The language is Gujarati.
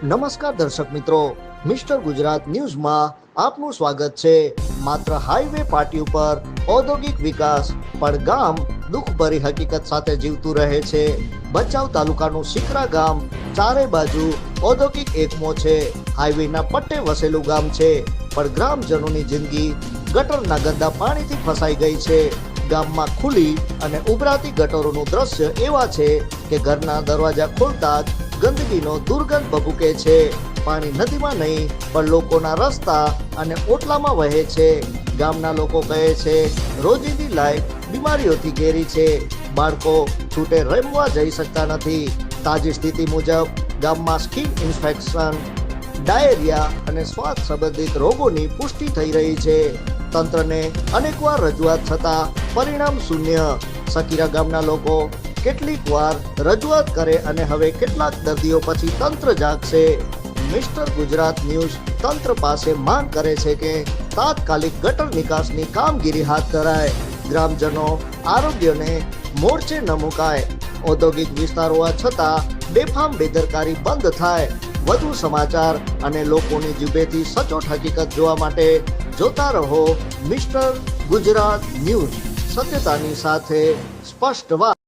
નમસ્કાર દર્શક મિત્રો, મિસ્ટર ગુજરાત ન્યૂઝમાં આપનું સ્વાગત છે। માત્ર હાઈવે પાટી ઉપર ઔદ્યોગિક વિકાસ, પણ ગામ દુઃખભરી હકીકત સાથે જીવતું રહે છે। ભચાઉ તાલુકાનું સિકરા ગામ ચારે બાજુ ઔદ્યોગિક એકમો છે। હાઈવેના પટ્ટે વસેલું ગામ છે, પણ ગ્રામજનોની જિંદગી ગટરના ગંદા પાણીથી ફસાઈ ગઈ છે। ગામમાં ખુલ્લી અને ઉભરાતી ગટરોનું દ્રશ્ય એવા છે કે ઘરના દરવાજા ખોલતા જ ગંદકીનો દુર્ગંધ ભભૂકે છે। પાણી નદીમાં નહીં પણ લોકોના રસ્તા અને ઓટલામાં વહે છે। ગામના લોકો કહે છે રોજિંદી લાઈફ બીમારીઓથી ઘેરી છે। બાળકો છૂટે રમવા જઈ શકતા નથી। તાજી સ્થિતિ મુજબ ગામમાં સ્કિન ઇન્ફેક્શન, ડાયેરિયા અને શ્વાસ સંબંધિત રોગોની પુષ્ટિ થઈ રહી છે। તંત્રને અનેકવાર રજૂઆત છતાં પરિણામ શૂન્ય। સકીરા ગામના લોકો કેટલીક વાર રજૂઆત કરે અને હવે કેટલાક દર્દીઓ પછી તંત્ર જાગશે। મિસ્ટર ગુજરાત ન્યૂઝ તંત્ર પાસે માંગ કરે છે કે તાત્કાલિક ગટર નિકાસની કામગીરી હાથ ધરાય। ગ્રામજનો આરોગ્યને મોરચે ન મુકાય। ઔદ્યોગિક વિસ્તાર હોવા છતાં બેફામ બેદરકારી બંધ થાય। વધુ સમાચાર અને લોકોની જીભેથી સચોટ હકીકત જોવા માટે જોતા રહો મિસ્ટર ગુજરાત ન્યૂઝ। સત્યતાની સાથે સ્પષ્ટ વાત।